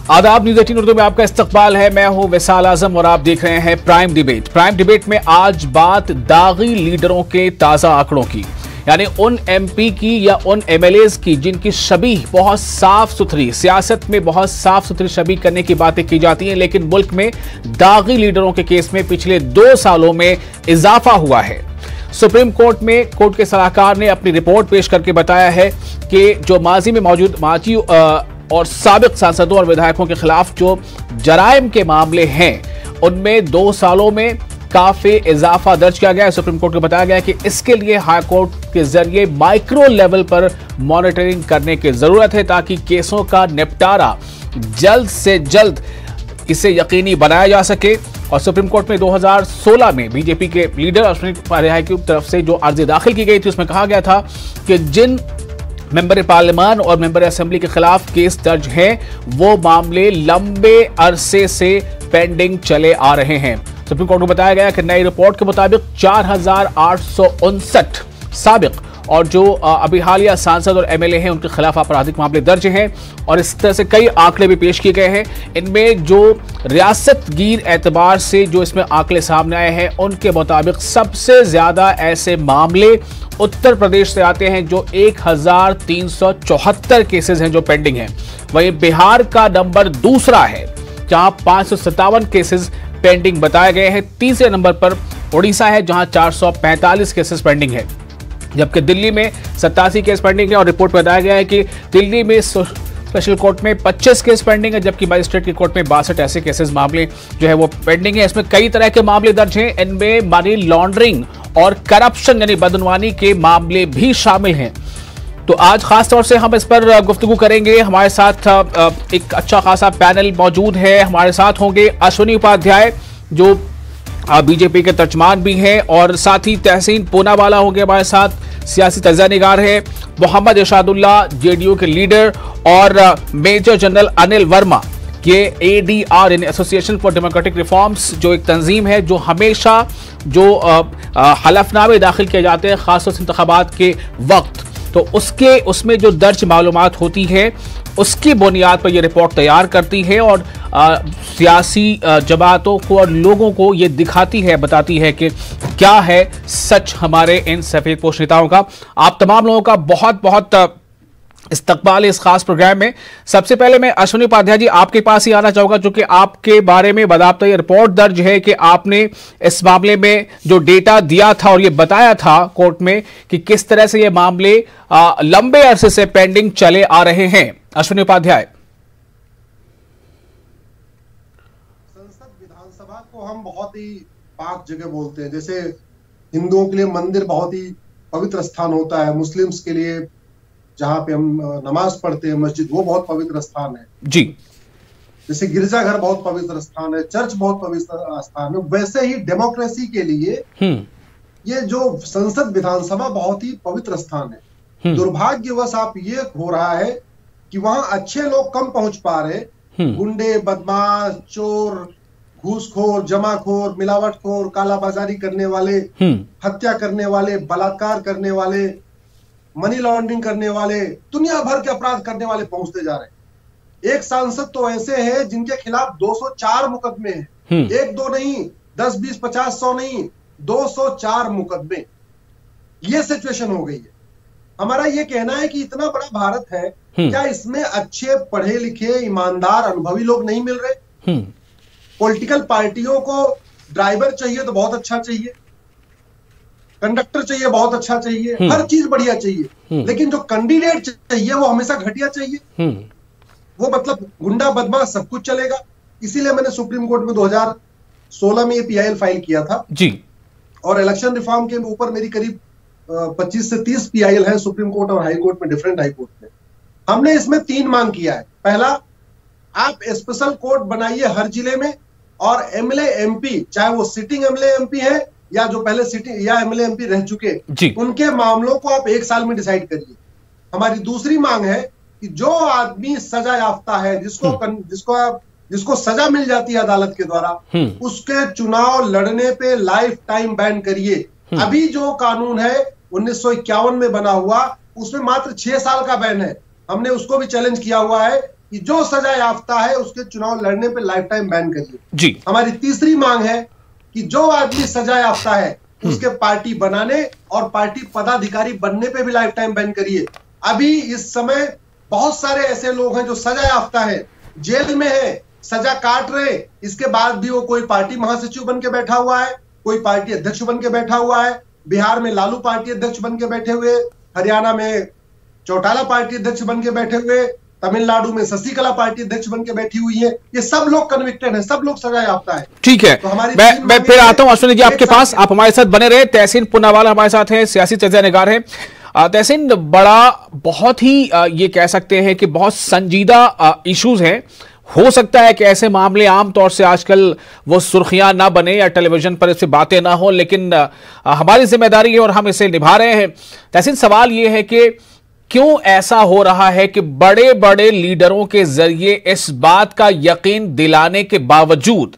आदाब, न्यूज़ 18 उर्दू में आपका इस्तकबाल है। मैं हूं विसाल आजम और आप देख रहे हैं प्राइम डिबेट। प्राइम डिबेट में आज बात दागी लीडरों के ताज़ा आंकड़ों की, यानी उन एमपी की या उन एमएलएज की जिनकी शबीह बहुत साफ सुथरी, सियासत में बहुत साफ सुथरी शबीह करने की बातें की जाती हैं, लेकिन मुल्क में दागी लीडरों के केस में पिछले 2 सालों में इजाफा हुआ है। सुप्रीम कोर्ट में कोर्ट के सलाहकार ने अपनी रिपोर्ट पेश करके बताया है कि जो माजी में मौजूद माजी और साबिक सांसदों और विधायकों के खिलाफ जो जराइम के मामले हैं उनमें 2 सालों में काफी इजाफा दर्ज किया गया है। सुप्रीम कोर्ट को बताया गया है कि इसके लिए हाई कोर्ट के जरिए माइक्रो लेवल पर मॉनिटरिंग करने की जरूरत है ताकि केसों का निपटारा जल्द से जल्द इसे यकीनी बनाया जा सके। और सुप्रीम कोर्ट में 2016 में बीजेपी के लीडर अश्विनी उपाध्याय की तरफ से जो अर्जी दाखिल की गई थी उसमें कहा गया था कि जिन मेंबर पार्लियामान और मेंबर असेंबली के खिलाफ केस दर्ज हैं वो मामले लंबे अरसे से पेंडिंग चले आ रहे हैं। सुप्रीम कोर्ट को बताया गया कि नई रिपोर्ट के मुताबिक 4859 साबिक और जो अभी हालिया सांसद और एमएलए हैं उनके खिलाफ आपराधिक मामले दर्ज हैं। और इस तरह से कई आंकड़े भी पेश किए गए हैं। इनमें जो रियासतगीर एतबार से जो इसमें आंकड़े सामने आए हैं उनके मुताबिक सबसे ज्यादा ऐसे मामले उत्तर प्रदेश से आते हैं जो 1374 केसेस हैं जो पेंडिंग हैं। वहीं बिहार का नंबर दूसरा है जहां 557 केसेस पेंडिंग बताए गए हैं। तीसरे नंबर पर उड़ीसा है जहां 445 केसेस पेंडिंग है, जबकि दिल्ली में 87 केस पेंडिंग है। और रिपोर्ट में बताया गया है कि दिल्ली में स्पेशल कोर्ट में 25 केस पेंडिंग है, जबकि मजिस्ट्रेट की कोर्ट में 62 ऐसे केसेस मामले जो है वो पेंडिंग है। इसमें कई तरह के मामले दर्ज हैं। इनमें मनी लॉन्ड्रिंग और करप्शन यानी बदनवानी के मामले भी शामिल हैं। तो आज खास तौर से हम इस पर गुफ्तगू करेंगे। हमारे साथ एक अच्छा खासा पैनल मौजूद है। हमारे साथ होंगे अश्विनी उपाध्याय जो बीजेपी के तर्जमान भी हैं, और साथ ही तहसीन पूनावाला होंगे हमारे साथ, सियासी तज्ज़िया निगार है, मोहम्मद इरशादुल्लाह जेडीयू के लीडर, और मेजर जनरल अनिल वर्मा ये एडीआर यानी एसोसिएशन फॉर डेमोक्रेटिक रिफॉर्म्स जो एक तंजीम है जो हमेशा जो हलफनामे दाखिल किए जाते हैं खासतौर से इंतखाबात के वक्त, तो उसमें जो दर्ज मालूमात होती है उसकी बुनियाद पर यह रिपोर्ट तैयार करती है और सियासी जमातों को और लोगों को ये दिखाती है, बताती है कि क्या है सच हमारे इन सफेदपोश नेताओं का। आप तमाम लोगों का बहुत बहुत इस्तकबाल इस खास प्रोग्राम में। सबसे पहले मैं अश्विनी उपाध्याय जी आपके पास ही आना चाहूंगा, क्योंकि आपके बारे में बाकायदा ये रिपोर्ट दर्ज है कि आपने इस मामले में जो डेटा दिया था और ये बताया था कोर्ट में कि किस तरह से ये मामले लंबे अरसे से पेंडिंग चले आ रहे हैं। अश्विनी उपाध्याय। संसद विधानसभा को हम बहुत ही पाक जगह बोलते हैं। जैसे हिंदुओं के लिए मंदिर बहुत ही पवित्र स्थान होता है, मुस्लिम्स के लिए जहां पे हम नमाज पढ़ते हैं मस्जिद वो बहुत पवित्र स्थान है जी। जैसे गिरजाघर बहुत पवित्र स्थान है, चर्च बहुत पवित्र स्थान है, वैसे ही डेमोक्रेसी के लिए ये जो संसद विधानसभा बहुत ही पवित्र स्थान है। दुर्भाग्यवश आप ये हो रहा है कि वहां अच्छे लोग कम पहुंच पा रहे। गुंडे, बदमाश, चोर, घूसखोर, जमाखोर, मिलावटखोर, कालाबाजारी करने वाले, हत्या करने वाले, बलात्कार करने वाले, मनी लॉन्ड्रिंग करने वाले, दुनिया भर के अपराध करने वाले पहुंचते जा रहे हैं। एक सांसद तो ऐसे हैं जिनके खिलाफ 204 मुकदमे हैं, 1-2 नहीं, 10, 20, 50, 100 नहीं, 204 मुकदमे। ये सिचुएशन हो गई है। हमारा ये कहना है कि इतना बड़ा भारत है, क्या इसमें अच्छे पढ़े लिखे ईमानदार अनुभवी लोग नहीं मिल रहे? पॉलिटिकल पार्टियों को ड्राइवर चाहिए तो बहुत अच्छा चाहिए, कंडक्टर चाहिए बहुत अच्छा चाहिए, हर चीज बढ़िया चाहिए, लेकिन जो कैंडिडेट चाहिए वो हमेशा घटिया चाहिए। वो मतलब गुंडा बदमाश सब कुछ चलेगा। इसीलिए मैंने सुप्रीम कोर्ट में 2016 में ये पीआईएल फाइल किया था जी। और इलेक्शन रिफॉर्म के ऊपर मेरी करीब 25 से 30 पीआईएल है सुप्रीम कोर्ट और हाई कोर्ट में, डिफरेंट हाई कोर्ट में। हमने इसमें 3 मांग किया है। पहला, आप स्पेशल कोर्ट बनाइए हर जिले में, और एमएलए एमपी चाहे वो सिटिंग एमएलए एमपी है या जो पहले सिटिंग या एमएलए एमपी रह चुके उनके मामलों को आप 1 साल में डिसाइड करिए। हमारी दूसरी मांग है कि जो आदमी सजा याफ्ता है, जिसको सजा मिल जाती है अदालत के द्वारा, उसके चुनाव लड़ने पे लाइफ टाइम बैन करिए। अभी जो कानून है 1951 में बना हुआ उसमें मात्र 6 साल का बैन है। हमने उसको भी चैलेंज किया हुआ है कि जो सजा याफ्ता है उसके चुनाव लड़ने पे लाइफ टाइम बैन करिए जी। हमारी तीसरी मांग है कि जो आदमी सजा याफ्ता है उसके पार्टी बनाने और पार्टी पदाधिकारी बनने पे भी लाइफ टाइम बैन करिए। अभी इस समय बहुत सारे ऐसे लोग हैं जो सजा याफ्ता है, जेल में है, सजा काट रहे, इसके बाद भी वो कोई पार्टी महासचिव बन के बैठा हुआ है, कोई पार्टी अध्यक्ष बन के बैठा हुआ है। बिहार में लालू पार्टी अध्यक्ष बन के बैठे हुए, हरियाणा में चौटाला पार्टी अध्यक्ष बन के बैठे हुए, तमिलनाडु में शशिकला पार्टी अध्यक्ष बन के बैठी हुई है। ये सब लोग कन्विक्टेड है, सब लोग सजा याफ्ता है। ठीक है, तो मैं फिर आता हूं अश्विनी जी आपके पास, आप हमारे साथ बने रहे। तहसीन पुनावाला हमारे साथ हैं, सियासी तज्ज़ा निगार हैं। तहसीन, बड़ा बहुत ही ये कह सकते हैं कि बहुत संजीदा इश्यूज हैं। हो सकता है कि ऐसे मामले आमतौर से आजकल वो सुर्खियां ना बने या टेलीविजन पर इससे बातें ना हो, लेकिन हमारी जिम्मेदारी है और हम इसे निभा रहे हैं। तहसीन, सवाल ये है कि क्यों ऐसा हो रहा है कि बड़े बड़े लीडरों के जरिए इस बात का यकीन दिलाने के बावजूद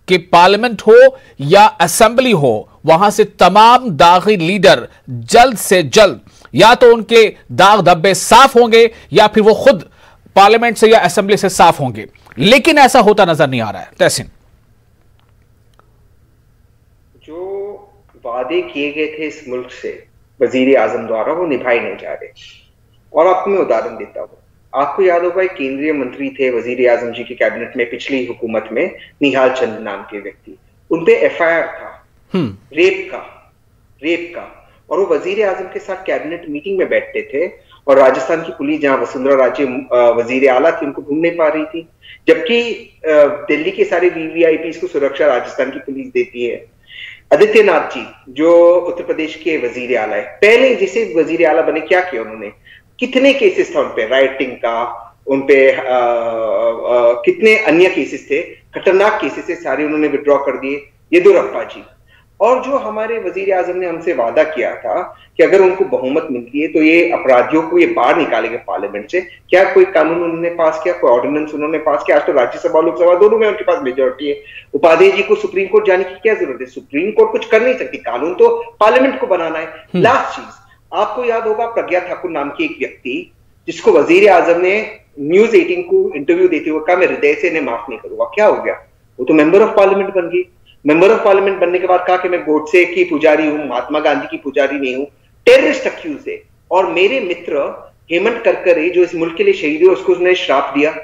कि पार्लियामेंट हो या असेंबली हो, वहां से तमाम दागी लीडर जल्द से जल्द या तो उनके दाग धब्बे साफ होंगे या फिर वो खुद पार्लियामेंट से या असेंबली से साफ होंगे, लेकिन ऐसा होता नजर नहीं आ रहा है। तहसीन, जो वादे किए गए थे इस मुल्क से वजीर आजम द्वारा, वो निभाए नहीं जा रहे। और आपको मैं उदाहरण देता हूँ, आपको याद होगा एक केंद्रीय मंत्री थे वजीर आजम जी की कैबिनेट में पिछली हुकूमत में, निहाल चंद नाम के व्यक्ति, उनपे FIR था रेप का, और वो वजीर आजम के साथ कैबिनेट मीटिंग में बैठते थे और राजस्थान की पुलिस, जहां वसुंधरा राजे वजीर आला थी, उनको घूम नहीं पा रही थी, जबकि दिल्ली के सारे VVIPs को सुरक्षा राजस्थान की पुलिस देती है। आदित्यनाथ जी जो उत्तर प्रदेश के वजीर आला है, पहले जिसे वजीर आला बने क्या किया उन्होंने, कितने केसेस था उनपे राइटिंग का, उनपे कितने अन्य केसेस थे, खतरनाक केसेस थे, सारे उन्होंने विड्रॉ कर दिए। येदियुरप्पा जी, और जो हमारे वजीर आजम ने हमसे वादा किया था कि अगर उनको बहुमत मिलती है तो ये अपराधियों को ये बाहर निकालेंगे पार्लियामेंट से, क्या कोई कानून उन्होंने पास किया, कोई ऑर्डिनेंस उन्होंने पास किया? आज तो राज्यसभा लोकसभा दोनों में उनके पास मेजोरिटी है। उपाध्याय जी को सुप्रीम कोर्ट जाने की क्या जरूरत है? सुप्रीम कोर्ट कुछ कर नहीं सकती, कानून तो पार्लियामेंट को बनाना है। लास्ट चीज, आपको याद होगा प्रज्ञा ठाकुर नाम की एक व्यक्ति, जिसको वजीर आजम ने News 18 को इंटरव्यू देते हुए कहा मैं हृदय से इन्हें माफ नहीं करूंगा। क्या हो गया? वो तो मेंबर ऑफ पार्लियामेंट बन गई। मेंबर ऑफ पार्लियामेंट बनने के बाद कहा कि मैं गोडसे की पुजारी हूं, महात्मा गांधी की पुजारी नहीं हूं। टेररिस्ट अक्यूज है। और मेरे मित्र हेमंत करकरे जो इस मुल्क के लिए शहीद हुए, उसको उसने श्राप दिया।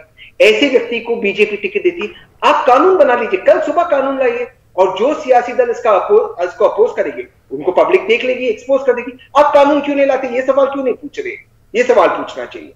ऐसे व्यक्ति को बीजेपी टिकट देती। आप कानून बना लीजिए, कल सुबह कानून लाइए, और जो सियासी दल इसको अपोज करेंगे उनको पब्लिक देख लेगी, एक्सपोज कर देगी। आप कानून क्यों नहीं लाते? ये सवाल क्यों नहीं पूछ रहे? ये सवाल पूछना चाहिए।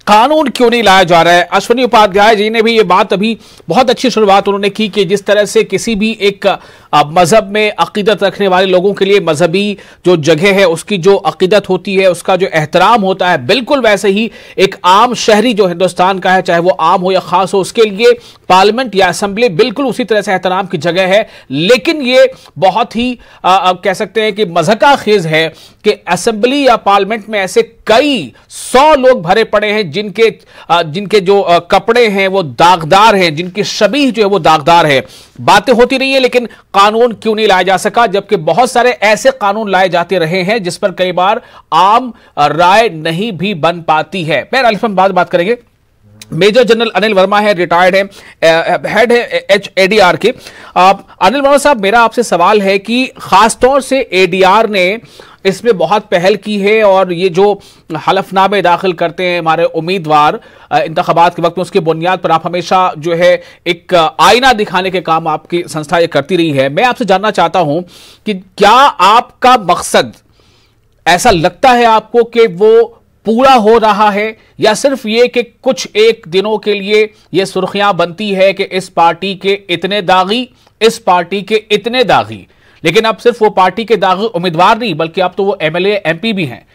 कानून क्यों नहीं लाया जा रहा है? अश्विनी उपाध्याय जी ने भी ये बात, अभी बहुत अच्छी शुरुआत उन्होंने की कि जिस तरह से किसी भी एक मजहब में अकीदत रखने वाले लोगों के लिए मजहबी जो जगह है, उसकी जो अकीदत होती है, उसका जो एहतराम होता है, बिल्कुल वैसे ही एक आम शहरी जो हिंदुस्तान का है, चाहे वो आम हो या खास हो, उसके लिए पार्लियामेंट या असेंबली बिल्कुल उसी तरह से एहतराम की जगह है। लेकिन ये बहुत ही कह सकते हैं कि मज़हका खेज है कि असेंबली या पार्लियामेंट में ऐसे कई 100 लोग भरे पड़े हैं जिनके जो कपड़े हैं वो दागदार हैं, जिनकी शबीह जो है वो दागदार है। बातें होती रही है, लेकिन कानून क्यों नहीं लाया जा सका? जबकि बहुत सारे ऐसे कानून लाए जाते रहे हैं जिस पर कई बार आम राय नहीं भी बन पाती है। बहरहाल हम बात करेंगे। मेजर जनरल अनिल वर्मा है, रिटायर्ड है, हेड है ADR के। अनिल वर्मा साहब, मेरा आपसे सवाल है कि खासतौर से ADR ने इसमें बहुत पहल की है और ये जो हलफनामे दाखिल करते हैं हमारे उम्मीदवार इंतखाबात के वक्त में, उसकी बुनियाद पर आप हमेशा जो है एक आईना दिखाने के काम आपकी संस्था ये करती रही है। मैं आपसे जानना चाहता हूं कि क्या आपका मकसद, ऐसा लगता है आपको कि वो पूरा हो रहा है, या सिर्फ ये कि कुछ एक दिनों के लिए ये सुर्खियां बनती है कि इस पार्टी के इतने दागी, इस पार्टी के इतने दागी, लेकिन अब सिर्फ वो पार्टी के दागी उम्मीदवार नहीं बल्कि अब तो वो MLA MP भी हैं।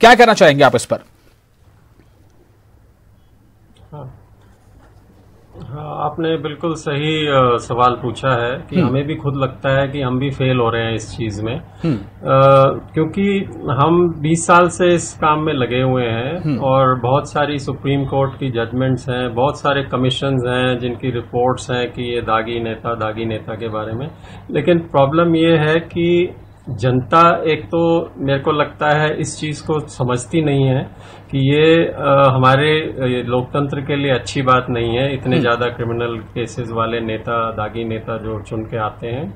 क्या कहना चाहेंगे आप इस पर? हाँ, आपने बिल्कुल सही सवाल पूछा है कि हमें भी खुद लगता है कि हम भी फेल हो रहे हैं इस चीज में, क्योंकि हम 20 साल से इस काम में लगे हुए हैं और बहुत सारी सुप्रीम कोर्ट की जजमेंट्स हैं, बहुत सारे कमीशंस हैं जिनकी रिपोर्ट्स हैं कि ये दागी नेता के बारे में। लेकिन प्रॉब्लम ये है कि जनता एक तो मेरे को लगता है इस चीज को समझती नहीं है कि ये हमारे लोकतंत्र के लिए अच्छी बात नहीं है, इतने ज्यादा क्रिमिनल केसेस वाले नेता, दागी नेता जो चुन के आते हैं।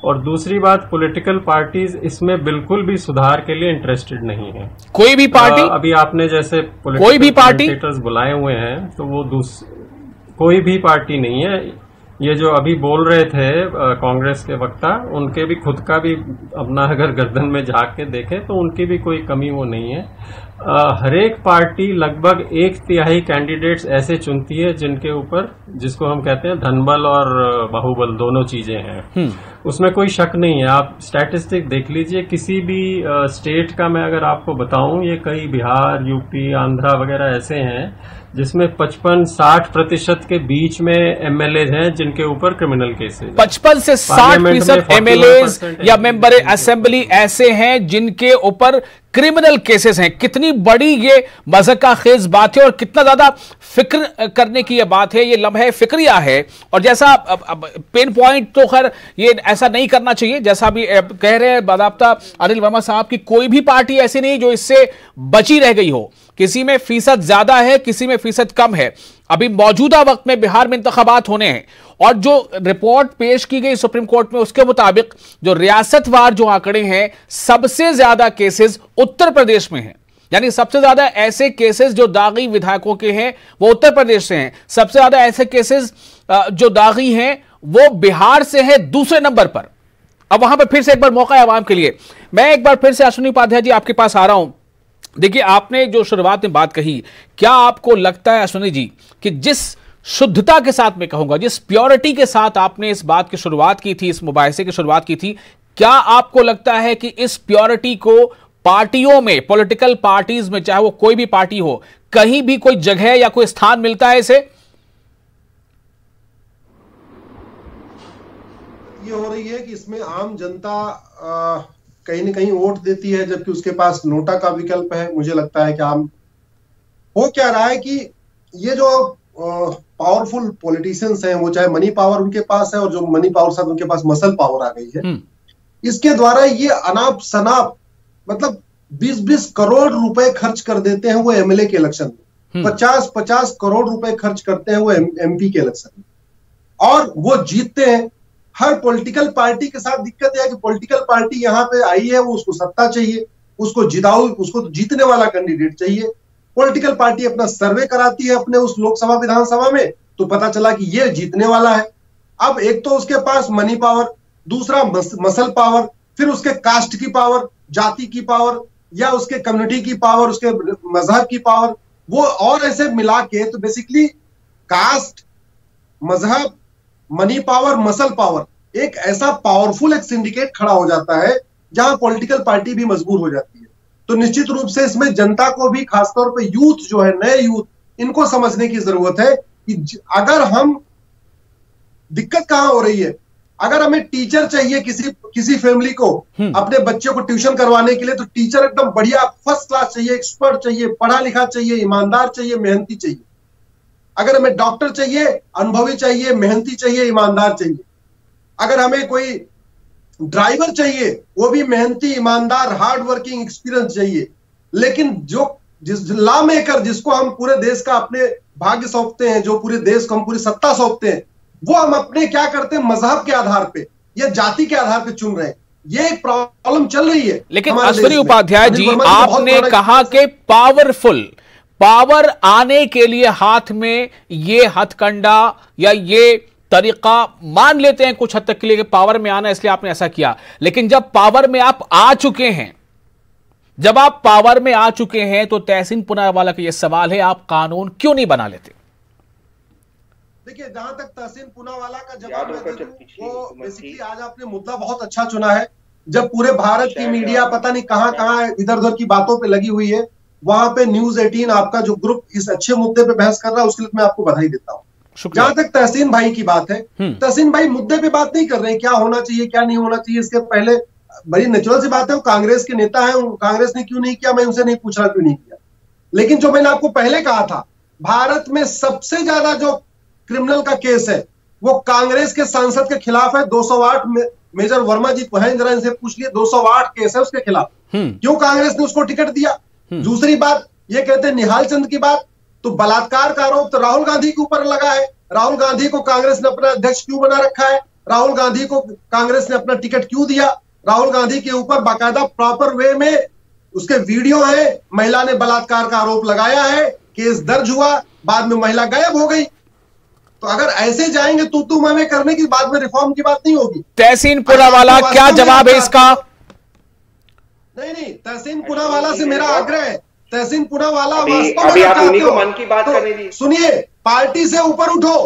और दूसरी बात, पॉलिटिकल पार्टीज इसमें बिल्कुल भी सुधार के लिए इंटरेस्टेड नहीं है। कोई भी पार्टी, अभी आपने जैसे कोई भी पार्टी बुलाए हुए हैं, तो वो कोई भी पार्टी नहीं है। ये जो अभी बोल रहे थे कांग्रेस के वक्ता, उनके भी खुद का भी अपना अगर गर्दन में झांक के देखें तो उनकी भी कोई कमी वो नहीं है। हरेक पार्टी लगभग 1/3 कैंडिडेट्स ऐसे चुनती है जिनके ऊपर, जिसको हम कहते हैं धनबल और बाहुबल, दोनों चीजें हैं। उसमें कोई शक नहीं है। आप स्टैटिस्टिक देख लीजिए, किसी भी स्टेट का मैं अगर आपको बताऊं, ये कई बिहार, यूपी, आंध्रा वगैरह ऐसे हैं जिसमें 55-60% के बीच में एमएलए हैं जिनके ऊपर क्रिमिनल केसेस। 55 से 60% एमएलए या मेंबर असेंबली ऐसे हैं जिनके ऊपर क्रिमिनल केसेस हैं। कितनी बड़ी ये मज़ाक का खेज बात है और कितना ज्यादा फिक्र करने की ये बात है, ये लम्हे फिक्रिया है। और जैसा पेन पॉइंट तो खैर ये ऐसा नहीं करना चाहिए, जैसा भी कह रहे हैं बादाब्ता अनिल वर्मा साहब की, कोई भी पार्टी ऐसी नहीं जो इससे बची रह गई हो। किसी में फीसद ज्यादा है, किसी में फीसद कम है। अभी मौजूदा वक्त में बिहार में इंतखाबात होने हैं और जो रिपोर्ट पेश की गई सुप्रीम कोर्ट में, उसके मुताबिक जो रियासतवार जो आंकड़े हैं, सबसे ज्यादा केसेस उत्तर प्रदेश में हैं। यानी सबसे ज्यादा ऐसे केसेस जो दागी विधायकों के हैं वो उत्तर प्रदेश से हैं। सबसे ज्यादा ऐसे केसेस जो दागी हैं वो बिहार से है दूसरे नंबर पर। अब वहां पर फिर से एक बार मौका है आवाम के लिए। मैं एक बार फिर से अश्विनी उपाध्याय जी आपके पास आ रहा हूं। देखिए, आपने जो शुरुआत में बात कही, क्या आपको लगता है अश्विनी जी कि जिस शुद्धता के साथ, मैं कहूंगा जिस प्योरिटी के साथ आपने इस बात की शुरुआत की थी, इस मुबाहिसे की शुरुआत की थी, क्या आपको लगता है कि इस प्योरिटी को पार्टियों में, पॉलिटिकल पार्टीज में, चाहे वो कोई भी पार्टी हो, कहीं भी कोई जगह या कोई स्थान मिलता है इसे? ये हो रही है कि इसमें आम जनता कहीं ना कहीं वोट देती है, जबकि उसके पास नोटा का विकल्प है। मुझे लगता है कि आम हो क्या रहा है कि ये जो पावरफुल पॉलिटिशियंस हैं, वो चाहे मनी पावर उनके पास है, और जो मनी पावर साथ उनके पास मसल पावर आ गई है, इसके द्वारा ये अनाप शनाप मतलब 20-20 करोड़ रुपए खर्च कर देते हैं वो एमएलए के इलेक्शन में, 50-50 करोड़ रुपए खर्च करते हैं वो एमपी के इलेक्शन में, और वो जीतते हैं। हर पॉलिटिकल पार्टी के साथ दिक्कत है कि पॉलिटिकल पार्टी यहाँ पे आई है, वो उसको सत्ता चाहिए, उसको जिताओ, उसको तो जीतने वाला कैंडिडेट चाहिए। पॉलिटिकल पार्टी अपना सर्वे कराती है अपने उस लोकसभा विधानसभा में, तो पता चला कि ये जीतने वाला है। अब एक तो उसके पास मनी पावर, दूसरा मसल पावर, फिर उसके कास्ट की पावर, जाति की पावर, या उसके कम्युनिटी की पावर, उसके मजहब की पावर, वो और ऐसे मिला के, तो बेसिकली कास्ट, मजहब, मनी पावर, मसल पावर, एक ऐसा पावरफुल एक सिंडिकेट खड़ा हो जाता है जहां पॉलिटिकल पार्टी भी मजबूर हो जाती है। तो निश्चित रूप से इसमें जनता को भी, खासतौर पे यूथ जो है, नए यूथ, इनको समझने की जरूरत है कि अगर हम, दिक्कत कहां हो रही है, अगर हमें टीचर चाहिए किसी फैमिली को अपने बच्चे को ट्यूशन करवाने के लिए, तो टीचर एकदम बढ़िया फर्स्ट क्लास चाहिए, एक्सपर्ट चाहिए, पढ़ा लिखा चाहिए, ईमानदार चाहिए, मेहनती चाहिए। अगर हमें डॉक्टर चाहिए, अनुभवी चाहिए, मेहनती चाहिए, ईमानदार चाहिए। अगर हमें कोई ड्राइवर चाहिए, वो भी मेहनती, ईमानदार, हार्ड वर्किंग, एक्सपीरियंस चाहिए। लेकिन जिस लॉ मेकर, जिसको हम पूरे देश का अपने भाग्य सौंपते हैं, जो पूरे देश को हम पूरी सत्ता सौंपते हैं, वो हम अपने क्या करते हैं, मजहब के आधार पे या जाति के आधार पे चुन रहे हैं। ये एक प्रॉब्लम चल रही है। लेकिन अश्विनी उपाध्याय जी, आपने कहा कि पावर आने के लिए हाथ में ये हथकंडा या ये तरीका मान लेते हैं कुछ हद तक के लिए कि पावर में आना, इसलिए आपने ऐसा किया। लेकिन जब पावर में आप आ चुके हैं, जब आप पावर में आ चुके हैं, तो तहसीन पूनावाला का यह सवाल है, आप कानून क्यों नहीं बना लेते? देखिए, जहां तक तहसीन पूनावाला का जवाब मैं दूं, वो बेसिकली आज आपने मुद्दा बहुत अच्छा चुना है। जब पूरे भारत की मीडिया पता नहीं कहां इधर उधर की बातों पे लगी हुई है, वहां पे न्यूज 18 आपका जो ग्रुप इस अच्छे मुद्दे पे बहस कर रहा है, उसके लिए मैं आपको बधाई देता हूं। जहां तक तहसीन भाई की बात है, तहसीन भाई मुद्दे पे बात नहीं कर रहे हैं, क्या होना चाहिए क्या नहीं होना चाहिए। इसके पहले बड़ी नेचुरल सी बात है, वो कांग्रेस के नेता है, कांग्रेस ने क्यों नहीं किया, मैं उनसे नहीं पूछ रहा क्यों नहीं किया। लेकिन जो मैंने आपको पहले कहा था, भारत में सबसे ज्यादा जो क्रिमिनल का केस है वो कांग्रेस के सांसद के खिलाफ है। 208 मेजर वर्मा जी तो हैं, जरा इनसे पूछ लिए, 208 केस है उसके खिलाफ, क्यों कांग्रेस ने उसको टिकट दिया? दूसरी बात ये कहते हैं निहाल चंद की बात, तो बलात्कार का आरोप तो राहुल गांधी के ऊपर लगा है। राहुल गांधी को कांग्रेस ने अपना अध्यक्ष क्यों बना रखा है? राहुल गांधी को कांग्रेस ने अपना टिकट क्यों दिया? राहुल गांधी के ऊपर बाकायदा प्रॉपर वे में उसके वीडियो है, महिला ने बलात्कार का आरोप लगाया है, केस दर्ज हुआ, बाद में महिला गायब हो गई। तो अगर ऐसे जाएंगे तू मैं करने की, बाद में रिफॉर्म की बात नहीं होगी। तहसीन पुनावाला, क्या जवाब है इसका? नहीं, तहसीन पुनावाला से मेरा आग्रह है, तहसीन पुनावाला अभी आप उन्हीं को मन की बात करने दी। सुनिए, पार्टी से ऊपर उठो,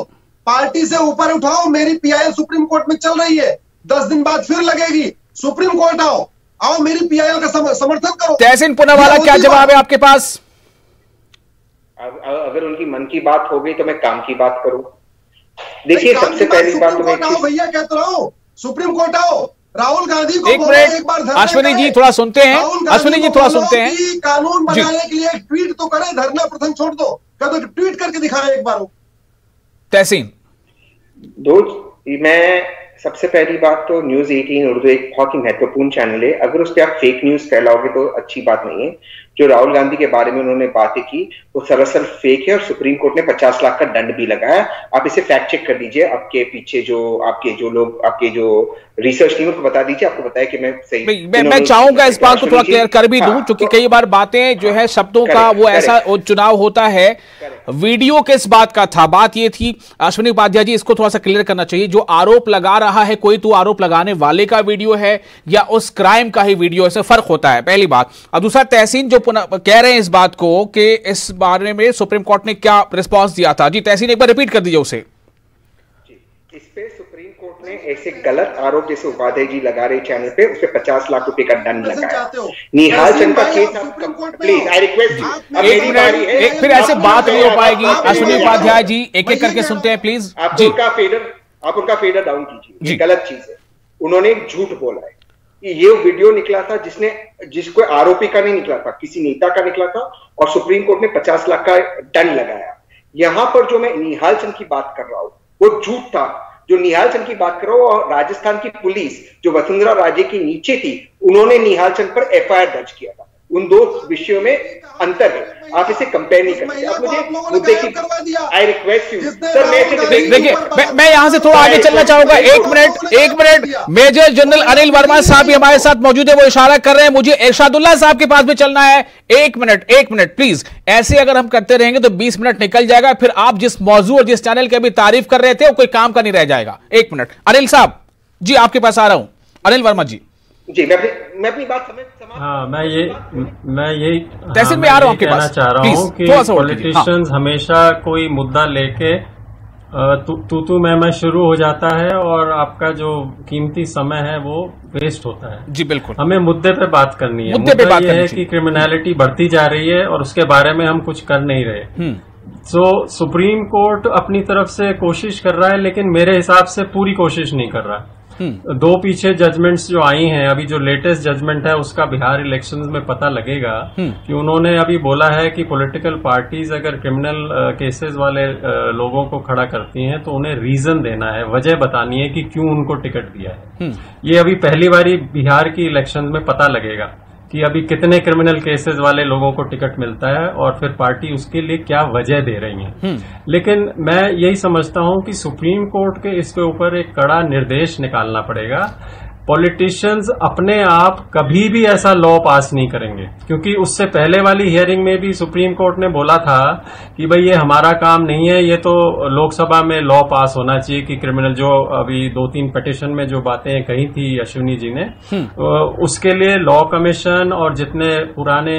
पार्टी से ऊपर उठाओ। मेरी पीआईएल सुप्रीम कोर्ट में चल रही है, 10 दिन बाद फिर लगेगी। सुप्रीम कोर्ट आओ मेरी पीआईएल का समर्थन करो। तहसीन पुनावाला, क्या जवाब है आपके पास? अगर उनकी मन की बात हो गई तो मैं काम की बात करूं। देखिए, सबसे पहली बात तो भैया कहते रहो, सुप्रीम कोर्ट आओ। राहुल गांधी को एक मिनट, अश्विनी जी थोड़ा सुनते हैं, अश्विनी जी थोड़ा सुनते हैं। कानून बनाने के लिए एक ट्वीट तो करें, धरना प्रदर्शन छोड़ दो, कभी ट्वीट करके दिखाएं एक बार। तहसीन, मैं सबसे पहली बात तो न्यूज 18 उर्दू एक बहुत ही महत्वपूर्ण चैनल है। अगर उस पर आप फेक न्यूज फैलाओगे तो अच्छी बात नहीं है। जो राहुल गांधी के बारे में उन्होंने बातें की वो सरासर फेक है और सुप्रीम कोर्ट ने 50 लाख का दंड भी लगाया। आप इसे फैक्ट चेक कर दीजिए। आपके पीछे जो आपके जो रिसर्च टीम को बता दीजिए, आपको बताया कि मैं सही। मैं चाहूंगा इस बात को थोड़ा क्लियर कर भी दूं, क्योंकि कई बार बातें जो है शब्दों का वो ऐसा चुनाव होता है। वीडियो किस बात का था? बात ये थी, अश्विनी उपाध्याय जी, इसको थोड़ा सा क्लियर करना चाहिए। जो आरोप लगा रहा है कोई, तो आरोप लगाने वाले का वीडियो है या उस क्राइम का ही वीडियो, इससे फर्क होता है, पहली बात। और दूसरा, तहसीन जो कह रहे हैं इस बात को कि इस बारे में सुप्रीम कोर्ट ने क्या रिस्पांस दिया था। जी तहसीन, एक बार रिपीट कर दीजिए उसे। इस पे सुप्रीम कोर्ट ने ऐसे गलत आरोप जैसे उपाध्याय जी लगा रहे चैनल पे, उस पे 50 लाख रुपए का दंड लगाया। निहाल चंद का case, please I request you, फिर ऐसे बात नहीं हो पाएगी। अश्विनी उपाध्याय जी एक एक करके सुनते हैं प्लीज। आप उनका फेडर डाउन कीजिए। गलत चीज है, उन्होंने एक झूठ बोला है। ये वीडियो निकला था जिसको आरोपी का नहीं निकला था, किसी नेता का निकला था, और सुप्रीम कोर्ट ने 50 लाख का दंड लगाया। यहां पर जो मैं निहाल चंद की बात कर रहा हूं वो झूठ था। जो निहाल चंद की बात कर रहा हूं, और राजस्थान की पुलिस जो वसुंधरा राजे के नीचे थी, उन्होंने निहाल चंद पर एफआईआर दर्ज किया था। उन दो विषयों में अंतर है, आप इसे कंपेयर नहीं कर सकते। आप मुझे मुद्दे की, आई रिक्वेस्ट यू सर, देखिए मैं यहां से थोड़ा आगे चलना चाहूंगा। एक minute, major general Anil Verma साहब भी हमारे साथ मौजूद है, वो इशारा कर रहे हैं मुझे इरशादुल्लाह साहब के पास भी चलना है। एक मिनट प्लीज। ऐसे अगर हम करते रहेंगे तो 20 मिनट निकल जाएगा, फिर आप जिस मौजूद और जिस चैनल की अभी तारीफ कर रहे थे वो कोई काम का नहीं रह जाएगा। 1 मिनट, अनिल साहब जी आपके पास आ रहा हूं। अनिल वर्मा जी मैं अपनी बात हाँ, मैं यही तहसील में आ रहा हूं आपके पास, चाह रहा हूँ कि पॉलिटिशियंस हमेशा कोई मुद्दा लेके तू मैं शुरू हो जाता है और आपका जो कीमती समय है वो वेस्ट होता है। जी बिल्कुल, हमें मुद्दे पे बात करनी है। मुद्दा ये है कि क्रिमिनलिटी बढ़ती जा रही है और उसके बारे में हम कुछ कर नहीं रहे। सुप्रीम कोर्ट अपनी तरफ से कोशिश कर रहा है, लेकिन मेरे हिसाब से पूरी कोशिश नहीं कर रहा। 2 पीछे जजमेंट्स जो आई हैं, अभी जो लेटेस्ट जजमेंट है उसका बिहार इलेक्शंस में पता लगेगा कि उन्होंने अभी बोला है कि पॉलिटिकल पार्टीज अगर क्रिमिनल केसेस वाले लोगों को खड़ा करती हैं तो उन्हें रीजन देना है, वजह बतानी है कि क्यों उनको टिकट दिया है। ये अभी पहली बारी बिहार की इलेक्शंस में पता लगेगा कि अभी कितने क्रिमिनल केसेस वाले लोगों को टिकट मिलता है और फिर पार्टी उसके लिए क्या वजह दे रही है। लेकिन मैं यही समझता हूं कि सुप्रीम कोर्ट के इसके ऊपर एक कड़ा निर्देश निकालना पड़ेगा। पॉलिटिशियंस अपने आप कभी भी ऐसा लॉ पास नहीं करेंगे, क्योंकि उससे पहले वाली हियरिंग में भी सुप्रीम कोर्ट ने बोला था कि भाई ये हमारा काम नहीं है, ये तो लोकसभा में लॉ पास होना चाहिए कि क्रिमिनल, जो अभी 2-3 पिटीशन में जो बातें कही थी अश्विनी जी ने, उसके लिए लॉ कमीशन और जितने पुराने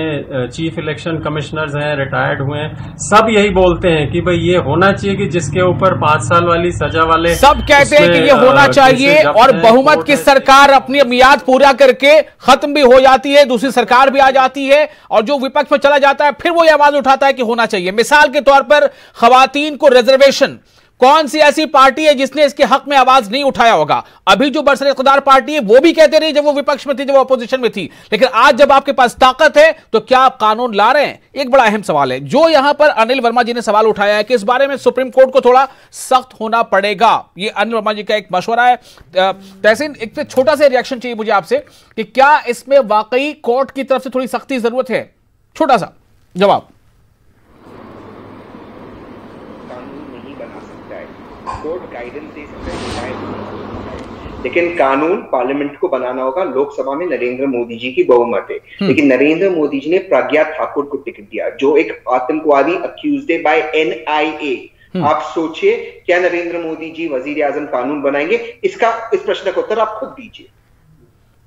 चीफ इलेक्शन कमिश्नर्स हैं, रिटायर्ड हुए हैं, सब यही बोलते हैं कि भाई ये होना चाहिए कि जिसके ऊपर 5 साल वाली सजा वाले, सब कहते हैं कि ये होना चाहिए और बहुमत की सरकार अपनी मियाद पूरा करके खत्म भी हो जाती है, दूसरी सरकार भी आ जाती है और जो विपक्ष में चला जाता है फिर वो ये आवाज उठाता है कि होना चाहिए। मिसाल के तौर पर खवातीन को रिजर्वेशन कौन सी ऐसी पार्टी है जिसने इसके हक में आवाज नहीं उठाया होगा? अभी जो बरसर इक़्तिदार पार्टी है वो भी कहते रही जब वो विपक्ष में थी, जब वो अपोजिशन में थी, लेकिन आज जब आपके पास ताकत है तो क्या आप कानून ला रहे हैं? एक बड़ा अहम सवाल है जो यहां पर अनिल वर्मा जी ने सवाल उठाया है कि इस बारे में सुप्रीम कोर्ट को थोड़ा सख्त होना पड़ेगा। ये अनिल वर्मा जी का एक मशवरा है। तहसीन, एक छोटा सा रिएक्शन चाहिए मुझे आपसे कि क्या इसमें वाकई कोर्ट की तरफ से थोड़ी सख्ती जरूरत है? छोटा सा जवाब। कोर्ट गाइडेंस दे सकता है, लेकिन कानून पार्लियामेंट को बनाना होगा। लोकसभा में नरेंद्र मोदी जी की बहुमत है, लेकिन नरेंद्र मोदी जी ने प्रज्ञा ठाकुर को टिकट दिया जो एक आतंकवादी अक्यूज्ड है बाय NIA। आप सोचिए, क्या नरेंद्र मोदी जी वजीर आजम कानून बनाएंगे? इस प्रश्न का उत्तर आप खुद दीजिए।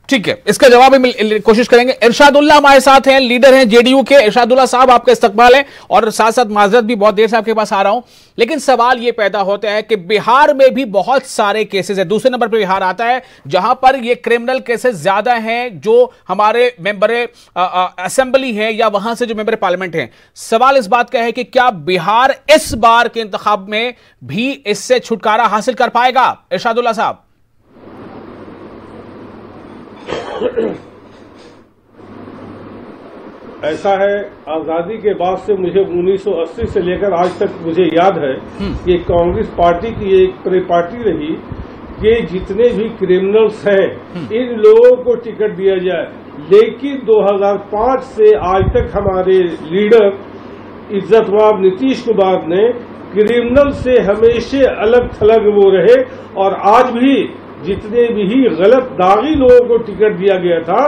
ठीक है, इसका जवाब भी कोशिश करेंगे। इरशादुल्लाह हमारे साथ हैं, लीडर हैं जेडीयू के। इरशादुल्लाह साहब, आपका इस्तकबाल है और साथ साथ माजरत भी, बहुत देर से आपके पास आ रहा हूं, लेकिन सवाल यह पैदा होता है कि बिहार में भी बहुत सारे केसेस है। दूसरे नंबर पर बिहार आता है जहां पर ये क्रिमिनल केसेस ज्यादा हैं जो हमारे मेंबर असेंबली है या वहां से जो मेंबर पार्लियामेंट हैं। सवाल इस बात का है कि क्या बिहार इस बार के इंतखाब में भी इससे छुटकारा हासिल कर पाएगा? इरशादुल्लाह साहब। ऐसा है, आजादी के बाद से मुझे 1980 से लेकर आज तक मुझे याद है कि कांग्रेस पार्टी की एक पार्टी रही कि जितने भी क्रिमिनल्स हैं इन लोगों को टिकट दिया जाए। लेकिन 2005 से आज तक हमारे लीडर इज्जतमाब नीतीश कुमार ने क्रिमिनल से हमेशा अलग थलग वो रहे और आज भी जितने भी गलत दागी लोगों को टिकट दिया गया था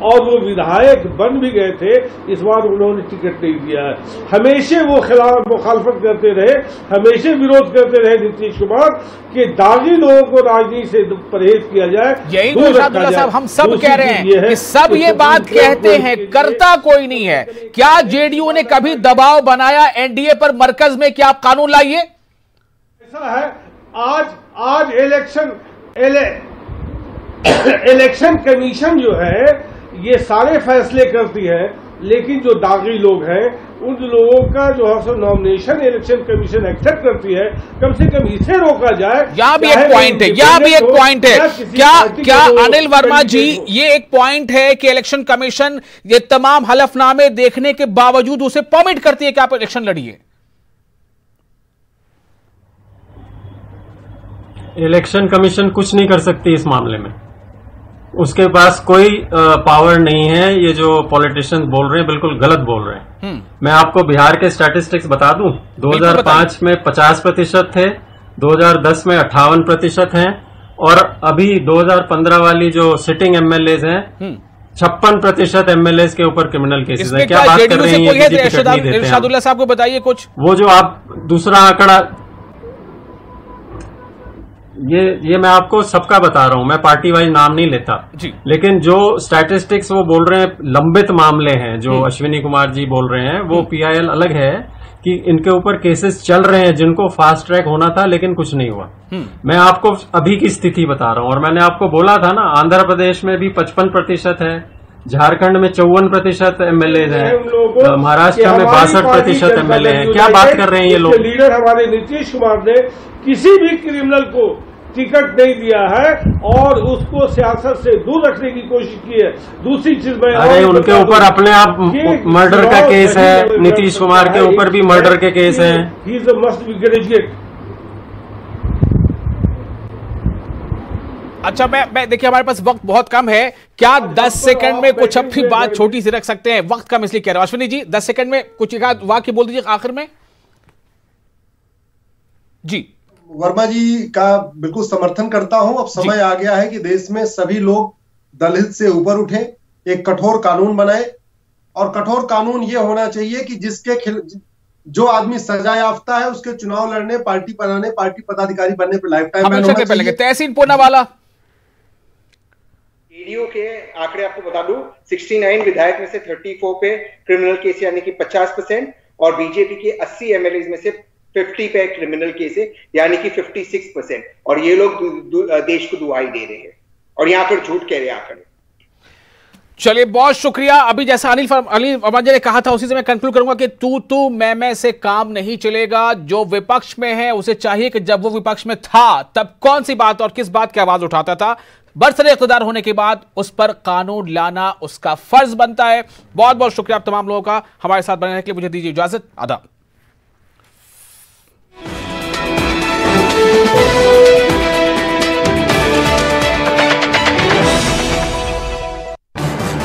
और वो विधायक बन भी गए थे, इस बार उन्होंने टिकट नहीं दिया है। हमेशा वो खिलाफ मुखालफत करते रहे, हमेशा विरोध करते रहे नीतीश कुमार कि दागी लोगों को राजनीति से परहेज किया जाए। यही तो इरशादुल्लाह साहब हम सब कह रहे हैं कि सब ये बात कहते हैं, करता कोई नहीं है। क्या जेडीयू ने कभी दबाव बनाया एनडीए पर मरकज में कि आप कानून लाइए? ऐसा है, आज इलेक्शन कमीशन जो है ये सारे फैसले करती है, लेकिन जो दागी लोग हैं उन लोगों का जो है नॉमिनेशन इलेक्शन कमीशन एक्सेप्ट करती है। कम से कम इसे रोका जाए। यहां भी एक पॉइंट है, यहां भी एक पॉइंट है। क्या अनिल वर्मा जी, ये एक पॉइंट है कि इलेक्शन कमीशन ये तमाम हलफनामे देखने के बावजूद उसे परमिट करती है कि आप इलेक्शन लड़िए? इलेक्शन कमीशन कुछ नहीं कर सकती इस मामले में, उसके पास कोई पावर नहीं है। ये जो पॉलिटिशियंस बोल रहे हैं बिल्कुल गलत बोल रहे हैं। मैं आपको बिहार के स्टैटिस्टिक्स बता दूं, 2005 में 50% थे, 2010 में 58% हैं और अभी 2015 वाली जो सिटिंग एमएलएज हैं 56% एमएलएज के ऊपर क्रिमिनल केसेस है। क्या बात कर रही है? इरशादुल्लाह साहब को बताइए कुछ। वो जो आप दूसरा आंकड़ा, ये मैं आपको सबका बता रहा हूं, मैं पार्टी वाइज नाम नहीं लेता जी। लेकिन जो स्टैटिस्टिक्स वो बोल रहे हैं लंबित मामले हैं, जो अश्विनी कुमार जी बोल रहे हैं, वो पीआईएल अलग है कि इनके ऊपर केसेस चल रहे हैं जिनको फास्ट ट्रैक होना था लेकिन कुछ नहीं हुआ। मैं आपको अभी की स्थिति बता रहा हूं और मैंने आपको बोला था ना, आंध्र प्रदेश में भी 55% है, झारखंड में 54% एमएलए हैं, महाराष्ट्र में 62% एमएलए हैं। क्या बात कर रहे हैं ये लोग? लीडर हमारे नीतीश कुमार ने किसी भी क्रिमिनल को टिकट नहीं दिया है और उसको सियासत से दूर रखने की कोशिश की है। दूसरी चीज मैं, अरे उनके ऊपर अपने आप मर्डर का केस है, नीतीश कुमार के ऊपर भी मर्डर के केस हैं। He is a must be graduate. अच्छा, मैं देखिए हमारे पास वक्त बहुत कम है, क्या 10 सेकंड में कुछ अपनी बात छोटी सी रख सकते हैं? वक्त कम इसलिए कह रहा हूं। अश्विनी जी 10 सेकंड में कुछ एक वाक्य बोल दीजिए आखिर में जी। वर्मा जी का बिल्कुल समर्थन करता हूं। अब समय आ गया है कि देश में सभी लोग दलहित से ऊपर उठे, एक कठोर कानून बनाए और कठोर कानून ये होना चाहिए कि जिसके जो आदमी सजा याफ्ता है उसके चुनाव लड़ने, पार्टी बनाने, पार्टी पदाधिकारी बनने पर लाइफ टाइम बैन होना चाहिए। तहसीन पूनावाला, जेडीयू के आंकड़े आपको बता दूं, 69 विधायक में से 34 पे क्रिमिनल केस यानी कि 50% और बीजेपी के 80 एमएलए में से 50 पे क्रिमिनल केस है यानी कि 56%। और ये लोग देश को दुहाई दे रहे हैं और यहाँ पर झूठ कह रहे हैं आंकड़े। चलिए, बहुत शुक्रिया। अभी जैसा अनिल वर्मा जी ने कहा था उसी से मैं कंक्लूड करूंगा कि तू मैं से काम नहीं चलेगा। जो विपक्ष में है उसे चाहिए कि जब वो विपक्ष में था तब कौन सी बात और किस बात की आवाज उठाता था, बरसरे इक़्तिदार होने के बाद उस पर कानून लाना उसका फर्ज बनता है। बहुत बहुत शुक्रिया आप तमाम लोगों का हमारे साथ बनने के लिए। मुझे दीजिए इजाजत। आदाब।